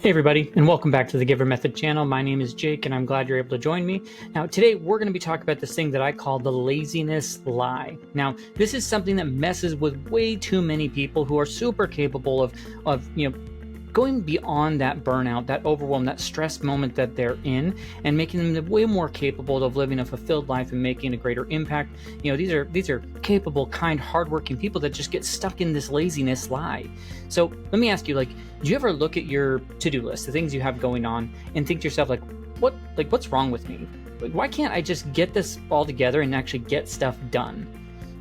Hey everybody, and welcome back to the Giver Method channel. My name is Jake, and I'm glad you're able to join me. Now, today we're going to be talking about this thing that I call the laziness lie. Now, this is something that messes with way too many people who are super capable of going beyond that burnout, that overwhelm, that stress moment that they're in, and making them way more capable of living a fulfilled life and making a greater impact. These are capable, kind, hardworking people that just get stuck in this laziness lie. So let me ask you, do you ever look at your to-do list, the things you have going on, and think to yourself, what's wrong with me? Why can't I just get this all together and actually get stuff done?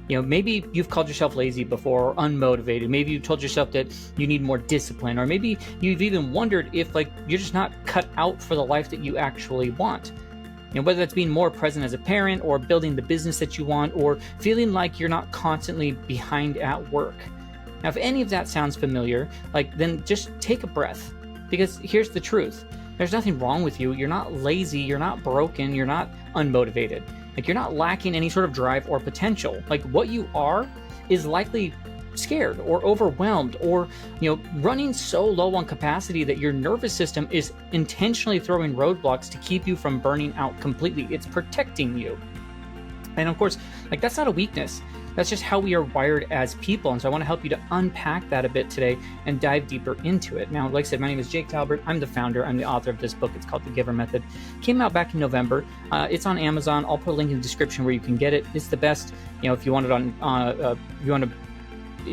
Maybe you've called yourself lazy before, or unmotivated. Maybe you told yourself that you need more discipline, or maybe you've even wondered if you're just not cut out for the life that you actually want. Whether that's being more present as a parent, or building the business that you want, or feeling like you're not constantly behind at work. Now, if any of that sounds familiar, then just take a breath, because here's the truth. There's nothing wrong with you. You're not lazy. You're not broken. You're not unmotivated. You're not lacking any sort of drive or potential. What you are is likely scared or overwhelmed, or running so low on capacity that your nervous system is intentionally throwing roadblocks to keep you from burning out completely. It's protecting you. And of course, that's not a weakness. That's just how we are wired as people. And so I want to help you to unpack that a bit today and dive deeper into it. Now, like I said, my name is Jake Talbert. I'm the founder. I'm the author of this book. It's called The Giver Method. Came out back in November. It's on Amazon. I'll put a link in the description where you can get it. It's the best. If you want it you want to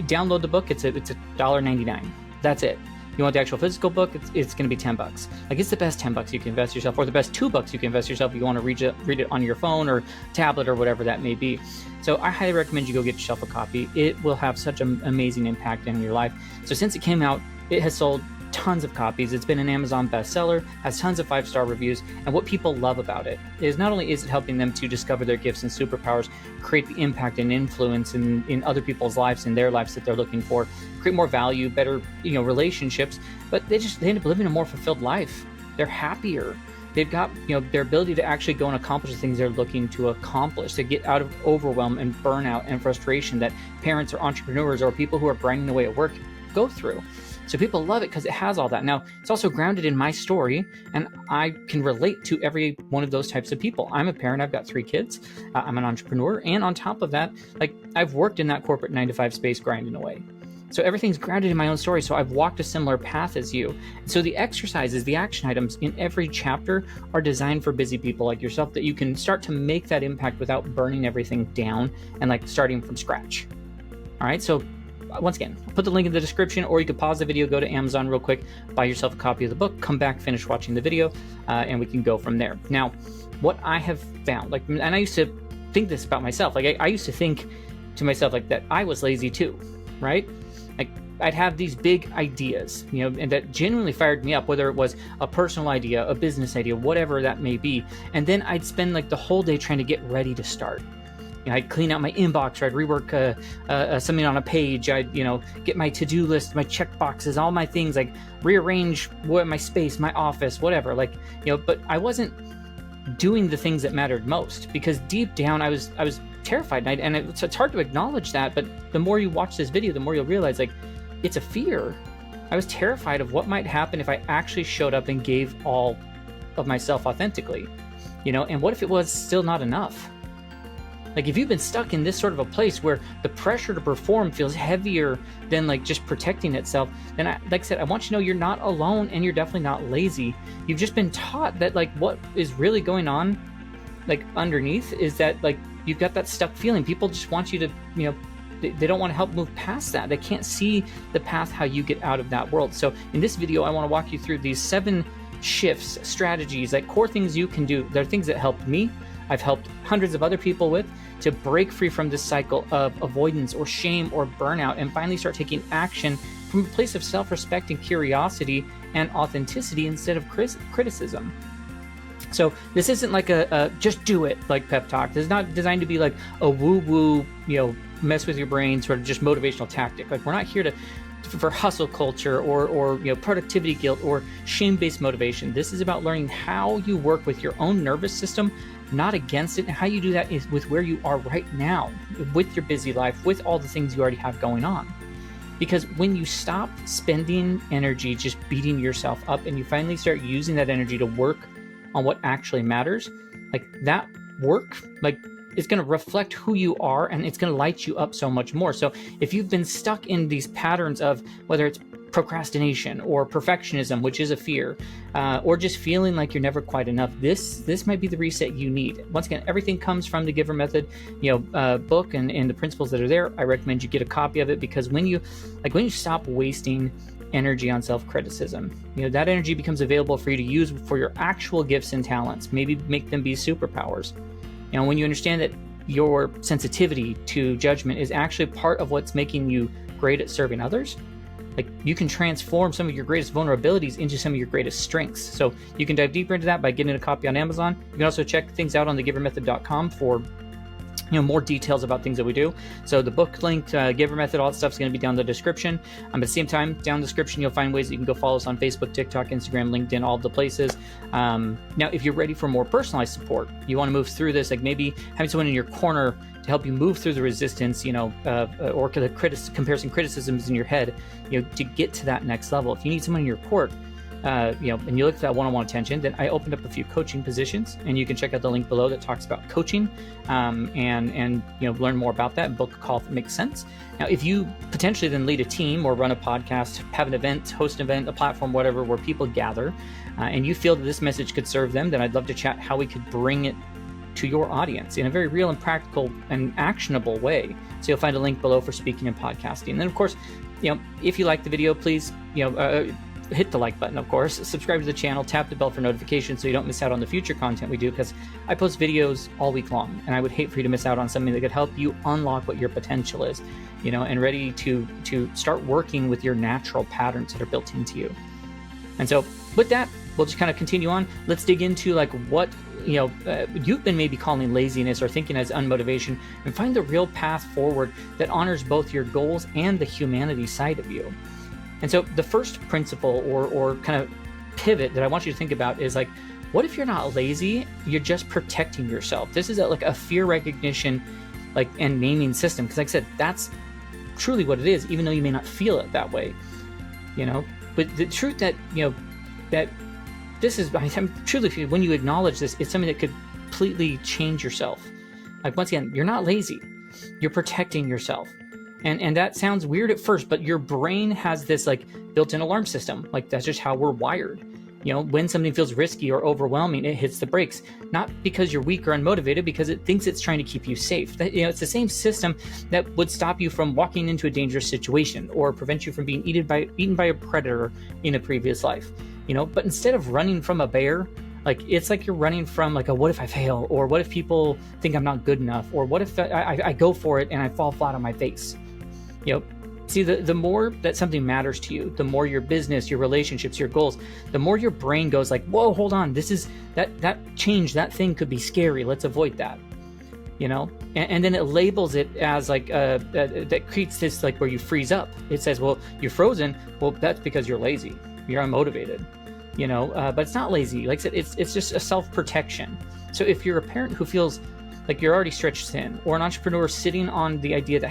download the book, it's $1.99. That's it. You want the actual physical book, it's going to be $10. It's the best $10 you can invest yourself, or the best $2 you can invest yourself if you want to read it on your phone or tablet or whatever that may be. So I highly recommend you go get yourself a copy. It will have such an amazing impact in your life. So since it came out, it has sold tons of copies. It's been an Amazon bestseller, has tons of 5-star reviews, and what people love about it is not only is it helping them to discover their gifts and superpowers, create the impact and influence in other people's lives, in their lives that they're looking for, create more value, better relationships, but they end up living a more fulfilled life. They're happier. They've got their ability to actually go and accomplish the things they're looking to accomplish, to get out of overwhelm and burnout and frustration that parents or entrepreneurs or people who are grinding away at work go through. So people love it because it has all that. Now, it's also grounded in my story, and I can relate to every one of those types of people. I'm a parent. I've got 3 kids. I'm an entrepreneur. And on top of that, I've worked in that corporate 9-to-5 space grinding away. So everything's grounded in my own story. So I've walked a similar path as you. So the exercises, the action items in every chapter are designed for busy people like yourself, that you can start to make that impact without burning everything down and starting from scratch. All right. So once again, I'll put the link in the description, or you could pause the video, go to Amazon real quick, buy yourself a copy of the book, come back, finish watching the video, and we can go from there. Now, what I have found, and I used to think this about myself, I used to think to myself that I was lazy too, right? I'd have these big ideas, and that genuinely fired me up, whether it was a personal idea, a business idea, whatever that may be. And then I'd spend the whole day trying to get ready to start. I'd clean out my inbox, or I'd rework something on a page. I'd, get my to-do list, my check boxes, all my things, rearrange my space, my office, whatever. But I wasn't doing the things that mattered most, because deep down I was terrified. And it's hard to acknowledge that, but the more you watch this video, the more you'll realize it's a fear. I was terrified of what might happen if I actually showed up and gave all of myself authentically, and what if it was still not enough? If you've been stuck in this sort of a place where the pressure to perform feels heavier than just protecting itself, then like I said, I want you to know you're not alone, and you're definitely not lazy. You've just been taught that what is really going on underneath is that you've got that stuck feeling. People just want you to, they don't want to help move past that. They can't see the path how you get out of that world. So in this video, I want to walk you through these 7 shifts, strategies, core things you can do. They're things that helped me. I've helped hundreds of other people with, to break free from this cycle of avoidance or shame or burnout, and finally start taking action from a place of self-respect and curiosity and authenticity instead of criticism. So this isn't a just do it pep talk. This is not designed to be a woo-woo, mess with your brain sort of just motivational tactic. We're not here for hustle culture or productivity guilt or shame-based motivation. This is about learning how you work with your own nervous system, not against it. And how you do that is with where you are right now, with your busy life, with all the things you already have going on. Because when you stop spending energy just beating yourself up and you finally start using that energy to work on what actually matters, like that work, like is going to reflect who you are, and it's going to light you up so much more. So if you've been stuck in these patterns of whether it's procrastination or perfectionism, which is a fear, or just feeling like you're never quite enough, this might be the reset you need. Once again, everything comes from the Giver Method, book and the principles that are there. I recommend you get a copy of it, because when you stop wasting energy on self-criticism, that energy becomes available for you to use for your actual gifts and talents. Maybe make them be superpowers. When you understand that your sensitivity to judgment is actually part of what's making you great at serving others, like you can transform some of your greatest vulnerabilities into some of your greatest strengths. So you can dive deeper into that by getting a copy on Amazon. You can also check things out on thegivermethod.com for more details about things that we do. So the book link, Giver Method, all that stuff is going to be down in the description. At the same time, down in the description, you'll find ways that you can go follow us on Facebook, TikTok, Instagram, LinkedIn, all of the places. Now, if you're ready for more personalized support, you want to move through this, like maybe having someone in your corner to help you move through the resistance, or the comparison criticisms in your head, to get to that next level. If you need someone in your court, and you look for that one-on-one attention, then I opened up a few coaching positions, and you can check out the link below that talks about coaching, and learn more about that and book a call if it makes sense. Now, if you potentially then lead a team or run a podcast, have an event, host an event, a platform, whatever, where people gather, and you feel that this message could serve them, then I'd love to chat how we could bring it to your audience in a very real and practical and actionable way. So you'll find a link below for speaking and podcasting. And then, of course, if you like the video, please, hit the like button, of course, subscribe to the channel, tap the bell for notifications so you don't miss out on the future content we do, because I post videos all week long, and I would hate for you to miss out on something that could help you unlock what your potential is, and ready to start working with your natural patterns that are built into you. And so with that, we'll just kind of continue on. Let's dig into like what you've been maybe calling laziness or thinking as unmotivation, and find the real path forward that honors both your goals and the humanity side of you. And so the first principle or kind of pivot that I want you to think about is like, what if you're not lazy? You're just protecting yourself. This is like a fear recognition, and naming system. Because like I said, that's truly what it is, even though you may not feel it that way, But the truth that, that this is, I'm truly, when you acknowledge this, it's something that could completely change yourself. Like, once again, you're not lazy. You're protecting yourself. And that sounds weird at first, but your brain has this built-in alarm system. That's just how we're wired. When something feels risky or overwhelming, it hits the brakes, not because you're weak or unmotivated, because it thinks it's trying to keep you safe. It's the same system that would stop you from walking into a dangerous situation or prevent you from being eaten by a predator in a previous life. But instead of running from a bear, it's like you're running from a what if I fail, or what if people think I'm not good enough, or what if I go for it and I fall flat on my face. See, the more that something matters to you, the more your business, your relationships, your goals, the more your brain goes whoa, hold on, this is that change, that thing could be scary, let's avoid that. And then it labels it as that creates this where you freeze up. It says, well, you're frozen. Well, that's because you're lazy, you're unmotivated, but it's not lazy. Like I said, it's just a self-protection. So if you're a parent who feels like you're already stretched thin, or an entrepreneur sitting on the idea that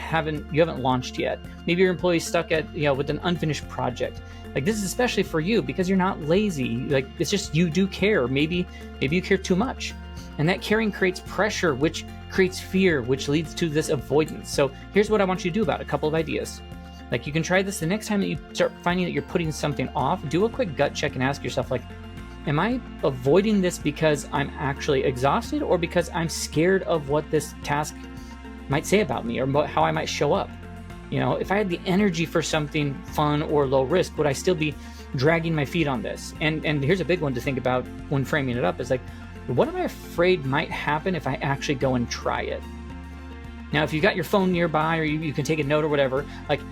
you haven't launched yet, maybe your employee's stuck at with an unfinished project, this is especially for you, because you're not lazy. It's just you do care. Maybe you care too much, and that caring creates pressure, which creates fear, which leads to this avoidance. So here's what I want you to do about it. A couple of ideas. You can try this the next time that you start finding that you're putting something off. Do a quick gut check and ask yourself, am I avoiding this because I'm actually exhausted, or because I'm scared of what this task might say about me, or how I might show up? If I had the energy for something fun or low risk, would I still be dragging my feet on this? And here's a big one to think about when framing it up is what am I afraid might happen if I actually go and try it? Now, if you've got your phone nearby, or you can take a note or whatever,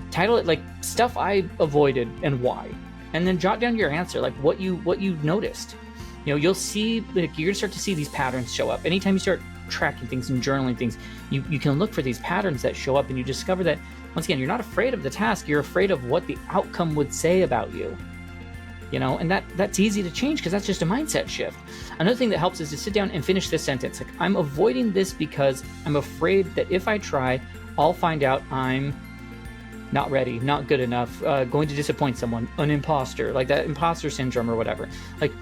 title it stuff I avoided and why. And then jot down your answer, what you noticed. You'll see, you're gonna start to see these patterns show up. Anytime you start tracking things and journaling things, you can look for these patterns that show up, and you discover that, once again, you're not afraid of the task, you're afraid of what the outcome would say about you. And that's easy to change, because that's just a mindset shift. Another thing that helps is to sit down and finish this sentence. I'm avoiding this because I'm afraid that if I try, I'll find out I'm not ready, not good enough, going to disappoint someone, an imposter, like that imposter syndrome or whatever. Like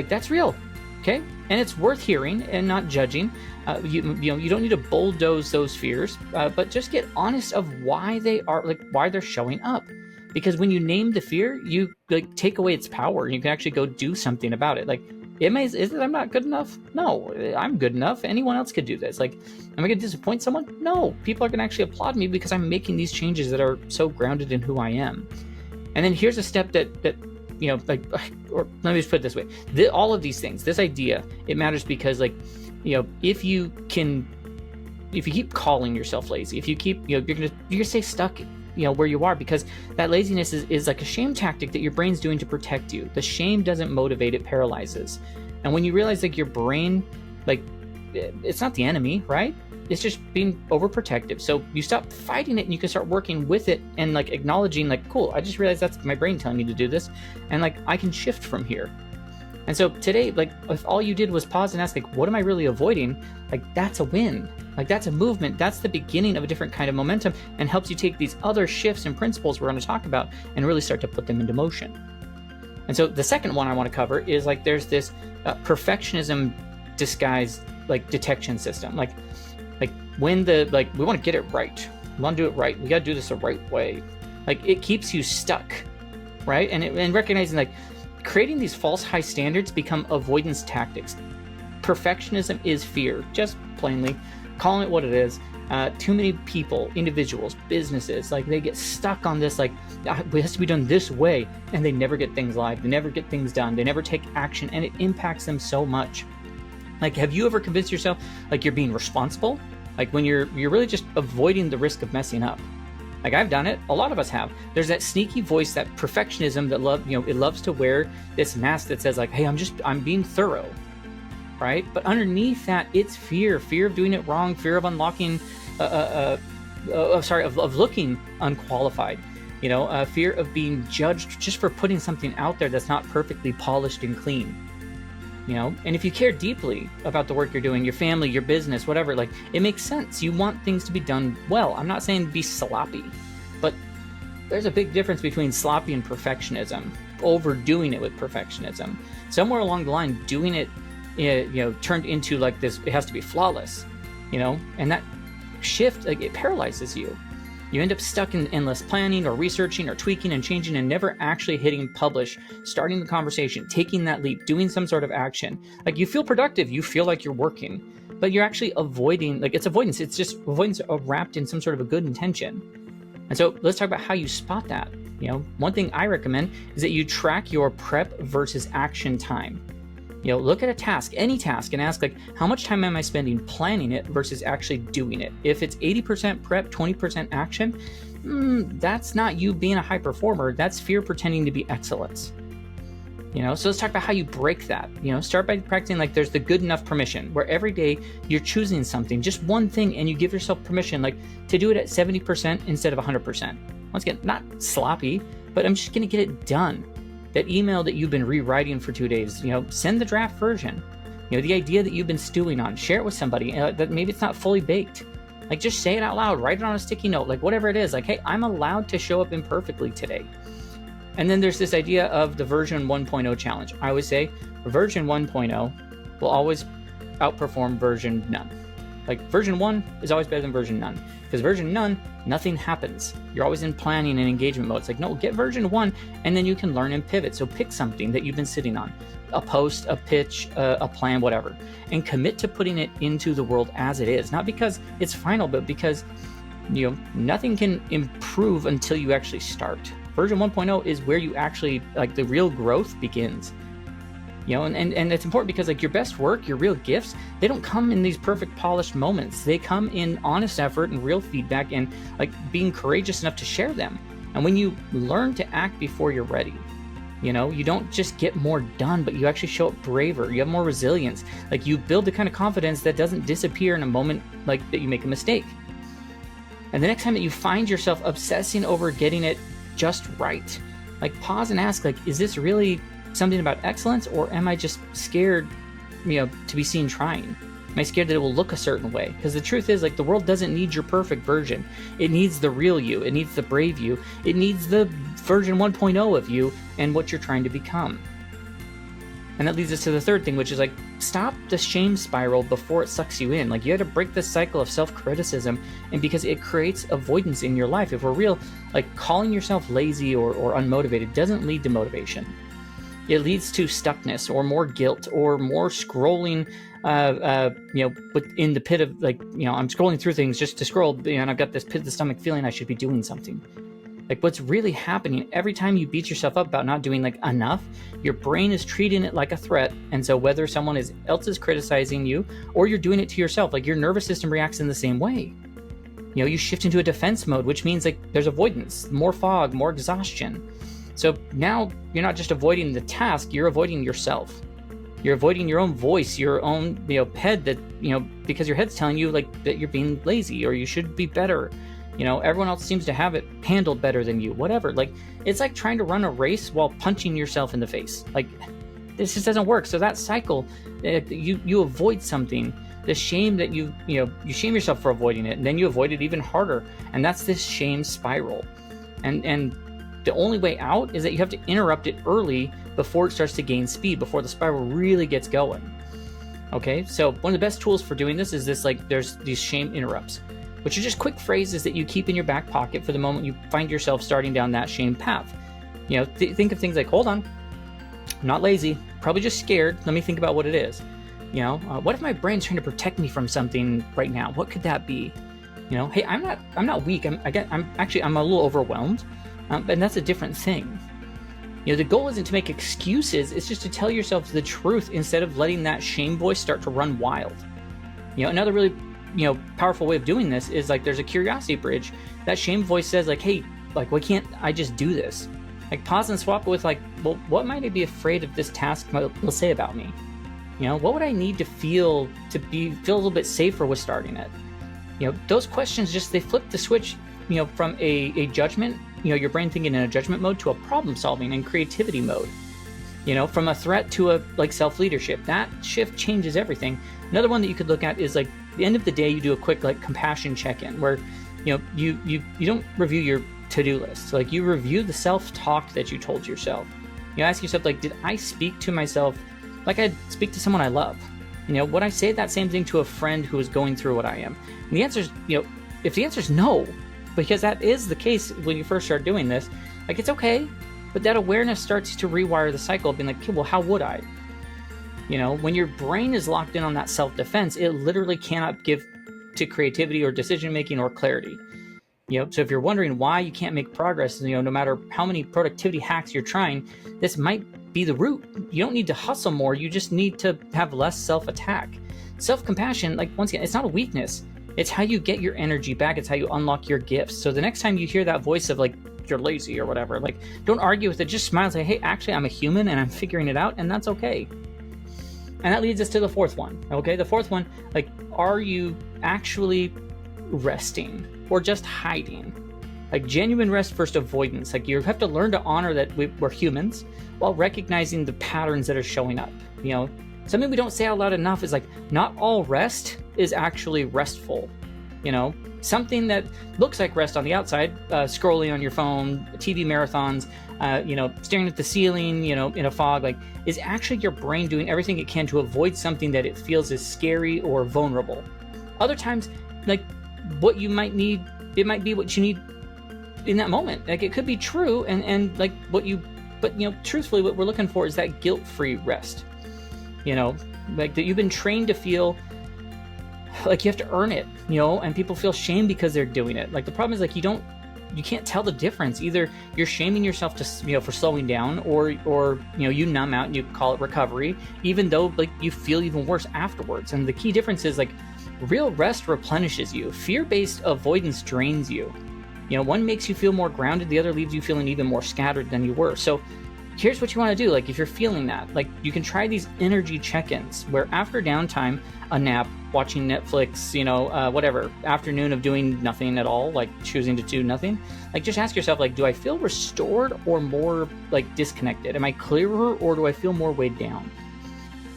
that's real, okay? And it's worth hearing and not judging. You don't need to bulldoze those fears, but just get honest of why they are, like why they're showing up. Because when you name the fear, you like take away its power, and you can actually go do something about it. Like, is it I'm not good enough? No, I'm good enough. Anyone else could do this. Like, am I going to disappoint someone? No, people are going to actually applaud me because I'm making these changes that are so grounded in who I am. And then here's a step that or let me just put it this way. All of these things, this idea, it matters because if you keep calling yourself lazy, if you keep, you're gonna stay stuck where you are, because that laziness is like a shame tactic that your brain's doing to protect you. The shame doesn't motivate, it paralyzes. And when you realize your brain, it's not the enemy, right? It's just being overprotective. So you stop fighting it and you can start working with it and acknowledging cool, I just realized that's my brain telling me to do this, and I can shift from here. And so today, if all you did was pause and ask, what am I really avoiding? That's a win. That's a movement. That's the beginning of a different kind of momentum, and helps you take these other shifts and principles we're going to talk about and really start to put them into motion. And so the second one I want to cover is there's this perfectionism disguised detection system. When we want to get it right, we want to do it right, we got to do this the right way. It keeps you stuck, right? And recognizing creating these false high standards become avoidance tactics. Perfectionism is fear, just plainly calling it what it is. Too many people, individuals, businesses, they get stuck on this, it has to be done this way, and they never get things live, they never get things done, they never take action, and it impacts them so much. Have you ever convinced yourself you're being responsible? When you're really just avoiding the risk of messing up. I've done it. A lot of us have. There's that sneaky voice, that perfectionism that it loves to wear this mask that says hey, I'm being thorough, right? But underneath that, it's fear of doing it wrong, fear of unlocking, of looking unqualified, fear of being judged just for putting something out there that's not perfectly polished and clean. And if you care deeply about the work you're doing, your family, your business, whatever, it makes sense. You want things to be done well. I'm not saying be sloppy, but there's a big difference between sloppy and perfectionism, overdoing it with perfectionism. Somewhere along the line, doing it, turned into this, it has to be flawless, and that shift, it paralyzes you. You end up stuck in endless planning or researching or tweaking and changing and never actually hitting publish, starting the conversation, taking that leap, doing some sort of action. You feel productive, you feel like you're working, but you're actually avoiding, it's avoidance. It's just avoidance wrapped in some sort of a good intention. And so let's talk about how you spot that. One thing I recommend is that you track your prep versus action time. Look at a task, any task, and ask how much time am I spending planning it versus actually doing it? If it's 80% prep, 20% action, that's not you being a high performer. That's fear pretending to be excellence. So let's talk about how you break that. Start by practicing there's the good enough permission, where every day you're choosing something, just one thing, and you give yourself permission to do it at 70% instead of 100%. Once again, not sloppy, but I'm just going to get it done. That email that you've been rewriting for 2 days, send the draft version. The idea that you've been stewing on, share it with somebody that maybe it's not fully baked. Just say it out loud, write it on a sticky note, whatever it is. Hey, I'm allowed to show up imperfectly today. And then there's this idea of the version 1.0 challenge. I always say version 1.0 will always outperform version none. Version 1 is always better than version none. Because version none, nothing happens. You're always in planning and engagement mode. It's no, get version 1, and then you can learn and pivot. So pick something that you've been sitting on, a post, a pitch, a plan, whatever, and commit to putting it into the world as it is. Not because it's final, but because nothing can improve until you actually start. Version 1.0 is where you actually, the real growth begins. And it's important because your best work, your real gifts, they don't come in these perfect polished moments. They come in honest effort and real feedback and being courageous enough to share them. And when you learn to act before you're ready, you don't just get more done, but you actually show up braver. You have more resilience. You build the kind of confidence that doesn't disappear in a moment that you make a mistake. And the next time that you find yourself obsessing over getting it just right, pause and ask, is this really something about excellence, or am I just scared, to be seen trying? Am I scared that it will look a certain way? Because the truth is, like, the world doesn't need your perfect version. It needs the real you. It needs the brave you. It needs the version 1.0 of you and what you're trying to become. And that leads us to the third thing, which is like, stop the shame spiral before it sucks you in. Like, you have to break this cycle of self-criticism, and because it creates avoidance in your life. If we're real, like, calling yourself lazy or unmotivated doesn't lead to motivation. It leads to stuckness or more guilt or more scrolling, in the pit of, like, I'm scrolling through things just to scroll, and I've got this pit of the stomach feeling I should be doing something. Like, what's really happening every time you beat yourself up about not doing, like, enough, your brain is treating it like a threat. And so whether someone else is criticizing you or you're doing it to yourself, like, your nervous system reacts in the same way. You shift into a defense mode, which means, like, there's avoidance, more fog, more exhaustion. So now you're not just avoiding the task, you're avoiding yourself. You're avoiding your own voice, your own, head that, because your head's telling you, like, that you're being lazy or you should be better. Everyone else seems to have it handled better than you, whatever. Like, it's like trying to run a race while punching yourself in the face. Like, this just doesn't work. So that cycle, you avoid something, the shame that you shame yourself for avoiding it, and then you avoid it even harder. And that's this shame spiral. And the only way out is that you have to interrupt it early before it starts to gain speed, before the spiral really gets going. Okay, so one of the best tools for doing this is this, like, there's these shame interrupts, which are just quick phrases that you keep in your back pocket for the moment you find yourself starting down that shame path. Think of things like, hold on, I'm not lazy, probably just scared. Let me think about what it is. What if my brain's trying to protect me from something right now? What could that be? Hey, I'm not weak. I'm a little overwhelmed, and that's a different thing. The goal isn't to make excuses. It's just to tell yourself the truth instead of letting that shame voice start to run wild. Another really powerful way of doing this is, like, there's a curiosity bridge. That shame voice says, like, hey, like, why can't I just do this? Like, pause and swap it with, like, well, what might I be afraid of this task will say about me? What would I need to feel a little bit safer with starting it? Those questions they flip the switch, from a judgment, your brain thinking in a judgment mode, to a problem solving and creativity mode. From a threat to a, like, self-leadership. That shift changes everything. Another one that you could look at is, like, the end of the day, you do a quick, like, compassion check-in where, you don't review your to-do list. So, like, you review the self-talk that you told yourself. Ask yourself, like, did I speak to myself like I'd speak to someone I love? Would I say that same thing to a friend who is going through what I am? And the answer is, if the answer is no, because that is the case when you first start doing this, like, it's okay, but that awareness starts to rewire the cycle of being like, okay, well, how would I? When your brain is locked in on that self-defense, it literally cannot give to creativity or decision-making or clarity. So if you're wondering why you can't make progress, no matter how many productivity hacks you're trying, this might be the root. You don't need to hustle more. You just need to have less self-attack. Self-compassion, like, once again, it's not a weakness. It's how you get your energy back. It's how you unlock your gifts. So the next time you hear that voice of, like, you're lazy or whatever, like, don't argue with it. Just smile and say, hey, actually, I'm a human and I'm figuring it out, and that's okay. And that leads us to the fourth one. Okay, the fourth one, like, are you actually resting or just hiding? Like, genuine rest versus avoidance. Like, you have to learn to honor that we're humans while recognizing the patterns that are showing up. Something we don't say out loud enough is, like, not all rest is actually restful. Something that looks like rest on the outside, scrolling on your phone, TV marathons, staring at the ceiling, in a fog, like, is actually your brain doing everything it can to avoid something that it feels is scary or vulnerable. Other times, like, what you might need, it might be what you need in that moment. Like, it could be true, and like, truthfully, what we're looking for is that guilt-free rest. Like, that you've been trained to feel like you have to earn it, and people feel shame because they're doing it. Like, the problem is, like, you can't tell the difference. Either you're shaming yourself to, for slowing down, or you numb out and you call it recovery, even though, like, you feel even worse afterwards. And the key difference is, like, real rest replenishes you. Fear-based avoidance drains you. One makes you feel more grounded, the other leaves you feeling even more scattered than you were. So here's what you want to do. Like, if you're feeling that, like, you can try these energy check-ins where after downtime, a nap, watching Netflix, whatever, afternoon of doing nothing at all, like choosing to do nothing, like, just ask yourself, like, do I feel restored or more, like, disconnected? Am I clearer or do I feel more weighed down?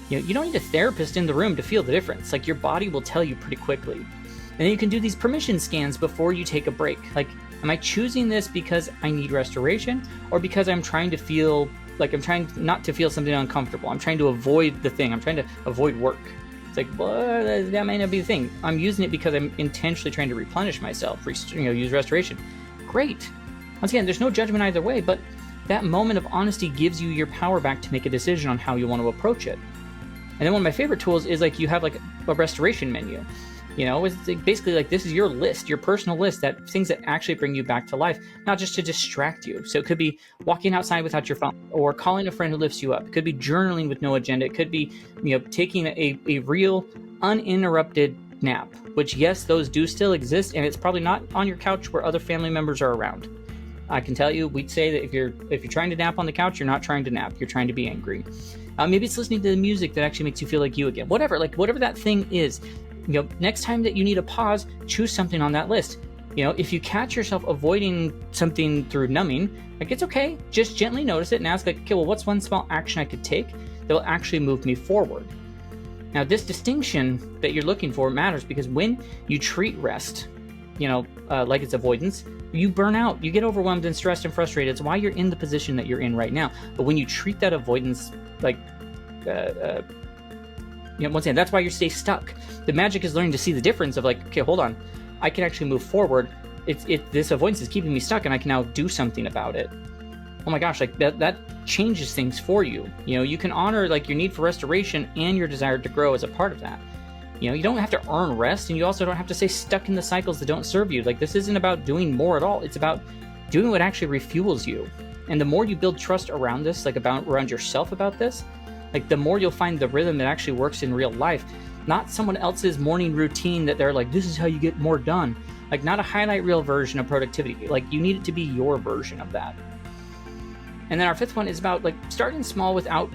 You don't need a therapist in the room to feel the difference. Like, your body will tell you pretty quickly. And then you can do these permission scans before you take a break. Like, am I choosing this because I need restoration, or because I'm trying to feel like I'm trying not to feel something uncomfortable? I'm trying to avoid the thing. I'm trying to avoid work. It's like, well, that may not be the thing. I'm using it because I'm intentionally trying to replenish myself, use restoration. Great. Once again, there's no judgment either way, but that moment of honesty gives you your power back to make a decision on how you want to approach it. And then one of my favorite tools is like, you have like a restoration menu. It's basically like, this is your list, your personal list, that things that actually bring you back to life, not just to distract you. So it could be walking outside without your phone, or calling a friend who lifts you up. It could be journaling with no agenda. It could be, taking a real uninterrupted nap, which, yes, those do still exist. And it's probably not on your couch where other family members are around. I can tell you, we'd say that if you're trying to nap on the couch, you're not trying to nap. You're trying to be angry. Maybe it's listening to the music that actually makes you feel like you again. Whatever that thing is. Next time that you need a pause, choose something on that list. If you catch yourself avoiding something through numbing, like, it's okay. Just gently notice it and ask, like, okay, well, what's one small action I could take that will actually move me forward? Now, this distinction that you're looking for matters, because when you treat rest, like it's avoidance, you burn out. You get overwhelmed and stressed and frustrated. It's why you're in the position that you're in right now. But when you treat that avoidance like, once again, that's why you stay stuck. The magic is learning to see the difference of, like, okay, hold on, I can actually move forward. This avoidance is keeping me stuck, and I can now do something about it. Oh my gosh, like that changes things for you. You can honor like your need for restoration and your desire to grow as a part of that. You don't have to earn rest, and you also don't have to stay stuck in the cycles that don't serve you. Like, this isn't about doing more at all. It's about doing what actually refuels you. And the more you build trust around this, like around yourself about this, like, the more you'll find the rhythm that actually works in real life, not someone else's morning routine that they're like, this is how you get more done. Like, not a highlight reel version of productivity. Like, you need it to be your version of that. And then our fifth one is about like starting small without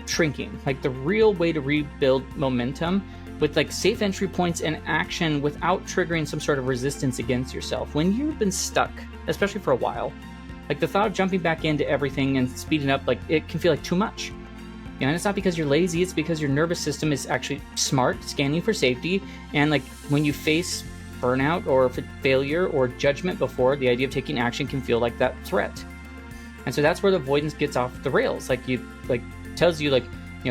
shrinking. Like, the real way to rebuild momentum with like safe entry points and action without triggering some sort of resistance against yourself. When you've been stuck, especially for a while, like, the thought of jumping back into everything and speeding up, like, it can feel like too much. And it's not because you're lazy, it's because your nervous system is actually smart, scanning for safety. And like, when you face burnout or failure or judgment before, the idea of taking action can feel like that threat. And so that's where the avoidance gets off the rails. Like, tells you like,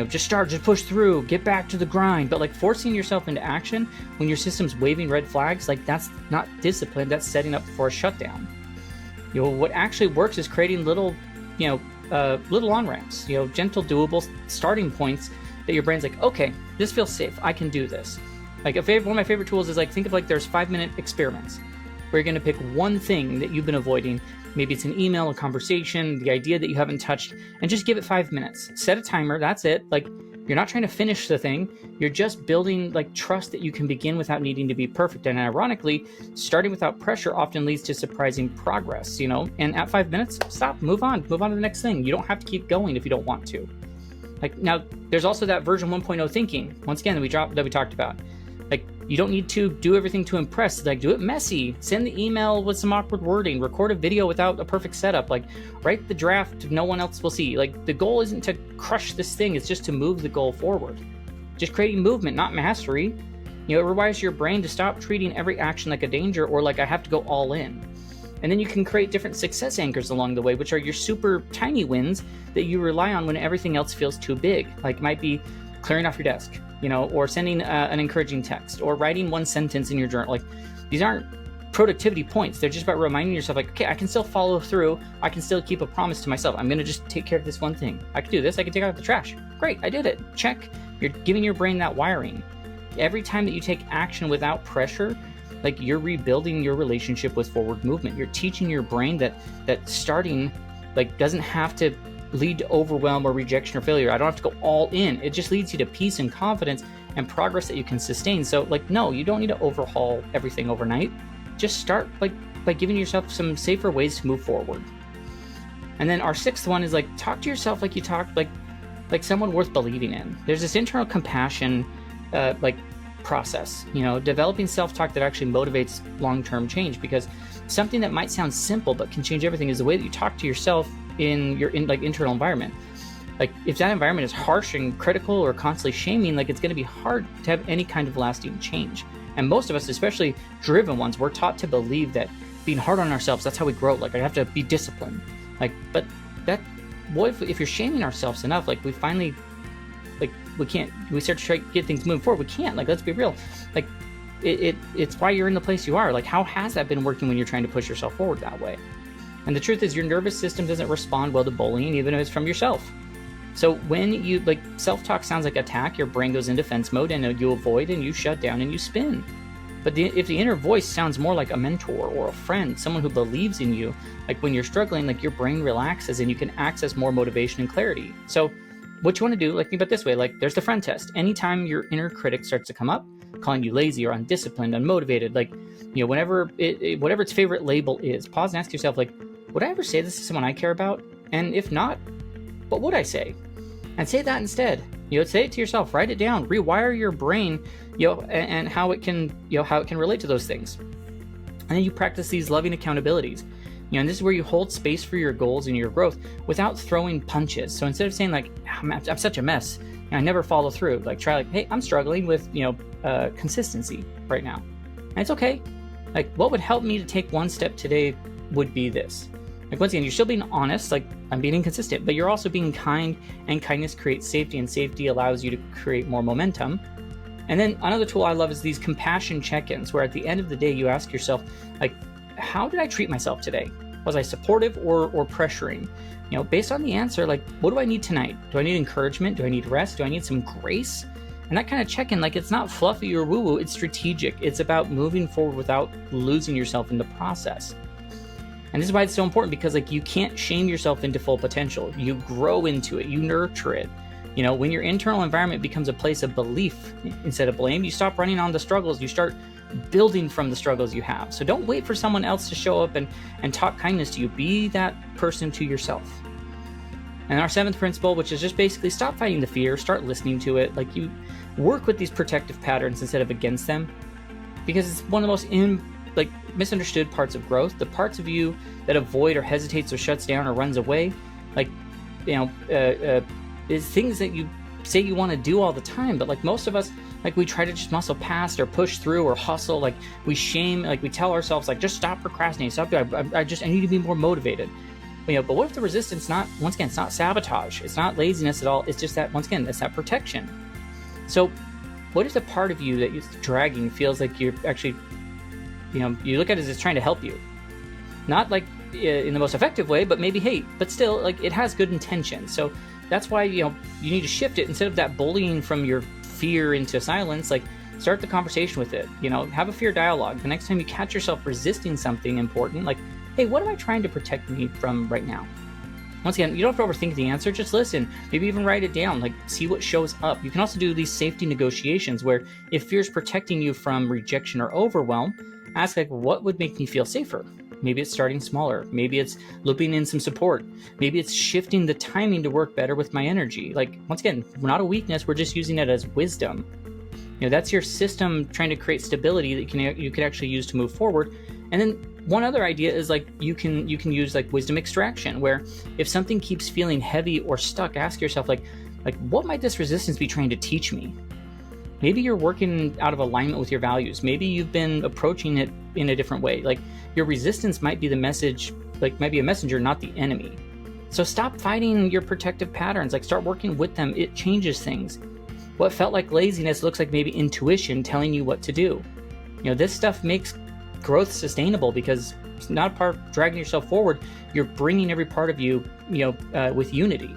just start, just push through, get back to the grind. But like, forcing yourself into action when your system's waving red flags, like, that's not discipline, that's setting up for a shutdown. What actually works is creating little on-ramps, gentle, doable starting points that your brain's like, okay, this feels safe, I can do this. Like, one of my favorite tools is like, think of like there's 5-minute experiments where you're going to pick one thing that you've been avoiding. Maybe it's an email, a conversation, the idea that you haven't touched, and just give it 5 minutes. Set a timer, that's it. Like, you're not trying to finish the thing, you're just building like trust that you can begin without needing to be perfect. And ironically, starting without pressure often leads to surprising progress, and at 5 minutes, stop, move on to the next thing. You don't have to keep going if you don't want to. Like, now there's also that version 1.0 thinking, once again, that we talked about. Like, you don't need to do everything to impress. Like, do it messy. Send the email with some awkward wording. Record a video without a perfect setup. Like, write the draft no one else will see. Like, the goal isn't to crush this thing. It's just to move the goal forward. Just creating movement, not mastery. It rewires your brain to stop treating every action like a danger or like I have to go all in. And then you can create different success anchors along the way, which are your super tiny wins that you rely on when everything else feels too big. Like, it might be clearing off your desk, or sending an encouraging text, or writing one sentence in your journal. Like, these aren't productivity points. They're just about reminding yourself, like, okay, I can still follow through. I can still keep a promise to myself. I'm going to just take care of this one thing. I can do this. I can take out the trash. Great, I did it. Check. You're giving your brain that wiring. Every time that you take action without pressure, like, you're rebuilding your relationship with forward movement. You're teaching your brain that starting, like, doesn't have to lead to overwhelm or rejection or failure. I don't have to go all in. It just leads you to peace and confidence and progress that you can sustain. So like, no, you don't need to overhaul everything overnight. Just start like by giving yourself some safer ways to move forward. And then our sixth one is like, talk to yourself like you talk like someone worth believing in. There's this internal compassion process, developing self-talk that actually motivates long-term change, because something that might sound simple but can change everything is the way that you talk to yourself in your internal environment. Like if that environment is harsh and critical or constantly shaming, like it's going to be hard to have any kind of lasting change. And most of us, especially driven ones, we're taught to believe that being hard on ourselves, that's how we grow. Like I have to be disciplined. Like, but that, what if you're shaming ourselves enough, like we finally, like we start to try to get things moving forward. We can't, like, let's be real. Like it's why you're in the place you are. Like how has that been working when you're trying to push yourself forward that way? And the truth is your nervous system doesn't respond well to bullying, even if it's from yourself. So when you, like, self-talk sounds like attack, your brain goes in defense mode and you avoid and you shut down and you spin. But if the inner voice sounds more like a mentor or a friend, someone who believes in you, like when you're struggling, like your brain relaxes and you can access more motivation and clarity. So what you want to do, like, think about it this way, like there's the friend test. Anytime your inner critic starts to come up, calling you lazy or undisciplined, unmotivated, like, you know, whenever whatever its favorite label is, pause and ask yourself, like, would I ever say this to someone I care about? And if not, what would I say? And say that instead. You know, say it to yourself, write it down, rewire your brain, you know, and how it can, you know, how it can relate to those things. And then you practice these loving accountabilities. You know, and this is where you hold space for your goals and your growth without throwing punches. So instead of saying like, I'm such a mess, and I never follow through, like try like, hey, I'm struggling with, you know, consistency right now. And it's okay. Like what would help me to take one step today would be this. Like once again, you're still being honest, like I'm being inconsistent, but you're also being kind, and kindness creates safety, and safety allows you to create more momentum. And then another tool I love is these compassion check-ins, where at the end of the day, you ask yourself, like, how did I treat myself today? Was I supportive or pressuring? You know, based on the answer, like, what do I need tonight? Do I need encouragement? Do I need rest? Do I need some grace? And that kind of check-in, like, it's not fluffy or woo-woo, it's strategic. It's about moving forward without losing yourself in the process. And this is why it's so important, because like you can't shame yourself into full potential. You grow into it, you nurture it. You know, when your internal environment becomes a place of belief instead of blame, you stop running on the struggles, you start building from the struggles you have. So don't wait for someone else to show up and talk kindness to you. Be that person to yourself. And our seventh principle, which is just basically stop fighting the fear, start listening to it. Like you work with these protective patterns instead of against them, because it's one of the most misunderstood parts of growth. The parts of you that avoid or hesitates or shuts down or runs away, like, you know, is things that you say you want to do all the time, but like most of us, like we try to just muscle past or push through or hustle. Like we shame, like we tell ourselves, like, just stop procrastinating, stop. I need to be more motivated. But, you know, but what if the resistance once again, it's not sabotage, it's not laziness at all. It's just that, once again, it's that protection. So what if the part of you that is dragging feels like you're actually, you know, you look at it as it's trying to help you, not like in the most effective way, but maybe, hey, but still, like, it has good intention. So that's why, you know, you need to shift it. Instead of that bullying from your fear into silence, like, start the conversation with it. You know, have a fear dialogue. The next time you catch yourself resisting something important, like, hey, what am I trying to protect me from right now? Once again, you don't have to overthink the answer, just listen. Maybe even write it down, like, see what shows up. You can also do these safety negotiations where if fear is protecting you from rejection or overwhelm, ask, like, what would make me feel safer? Maybe it's starting smaller. Maybe it's looping in some support. Maybe it's shifting the timing to work better with my energy. Like, once again, not a weakness, we're just using it as wisdom. You know, that's your system trying to create stability that you can actually use to move forward. And then one other idea is, like, you can use like wisdom extraction, where if something keeps feeling heavy or stuck, ask yourself, like what might this resistance be trying to teach me? Maybe you're working out of alignment with your values. Maybe you've been approaching it in a different way. Like, your resistance might be the message, like, might be a messenger, not the enemy. So stop fighting your protective patterns. Like, start working with them. It changes things. What felt like laziness looks like maybe intuition telling you what to do. You know, this stuff makes growth sustainable, because it's not a part of dragging yourself forward. You're bringing every part of you, with unity.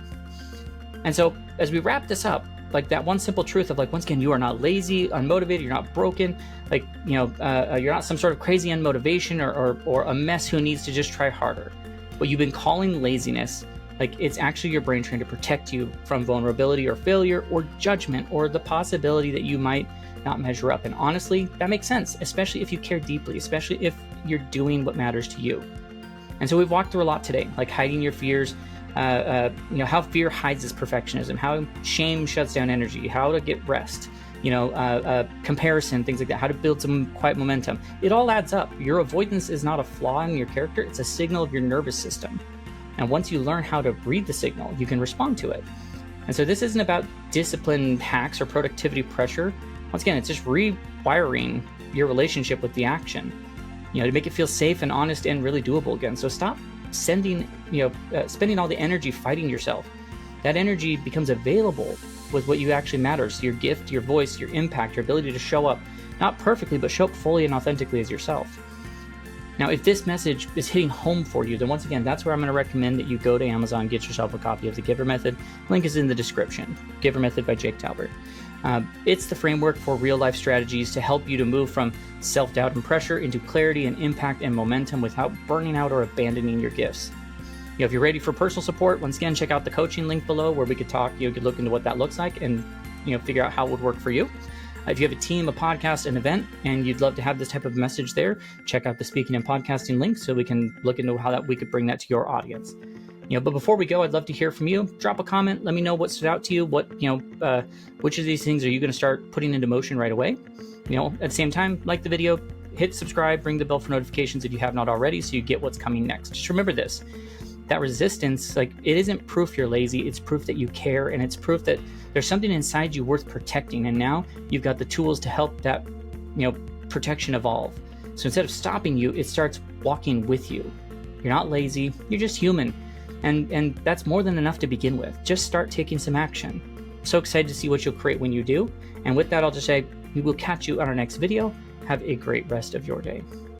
And so as we wrap this up, like, that one simple truth of, like, once again, you are not lazy, unmotivated, you're not broken, like, you're not some sort of crazy unmotivation or a mess who needs to just try harder. What you've been calling laziness, like, it's actually your brain trying to protect you from vulnerability or failure or judgment or the possibility that you might not measure up. And honestly, that makes sense, especially if you care deeply, especially if you're doing what matters to you. And so we've walked through a lot today, like hiding your fears, how fear hides its perfectionism, how shame shuts down energy, how to get rest, comparison, things like that, how to build some quiet momentum. It all adds up. Your avoidance is not a flaw in your character, it's a signal of your nervous system. And once you learn how to read the signal, you can respond to it. And so this isn't about discipline hacks or productivity pressure. Once again, it's just rewiring your relationship with the action, to make it feel safe and honest and really doable again. So stop spending all the energy fighting yourself. That energy becomes available with what you actually matters: your gift, your voice, your impact, your ability to show up, not perfectly, but show up fully and authentically as yourself. Now, if this message is hitting home for you, then once again, that's where I'm going to recommend that you go to Amazon, get yourself a copy of the GIVER Method. Link is in the description. GIVER Method by Jake Talbert. It's the framework for real-life strategies to help you to move from self-doubt and pressure into clarity and impact and momentum without burning out or abandoning your gifts. If you're ready for personal support, once again, check out the coaching link below where we could talk. You could look into what that looks like and figure out how it would work for you. If you have a team, a podcast, an event, and you'd love to have this type of message there, check out the speaking and podcasting link so we can look into how we could bring that to your audience. But before we go, I'd love to hear from you. Drop a comment. Let me know what stood out to you. Which of these things are you going to start putting into motion right away? At the same time, like the video, hit subscribe, ring the bell for notifications if you have not already, so you get what's coming next. Just remember this: that resistance, it isn't proof you're lazy. It's proof that you care, and it's proof that there's something inside you worth protecting. And now you've got the tools to help that, protection evolve. So instead of stopping you, it starts walking with you. You're not lazy. You're just human. And that's more than enough to begin with. Just start taking some action. So excited to see what you'll create when you do. And with that, I'll just say, we will catch you on our next video. Have a great rest of your day.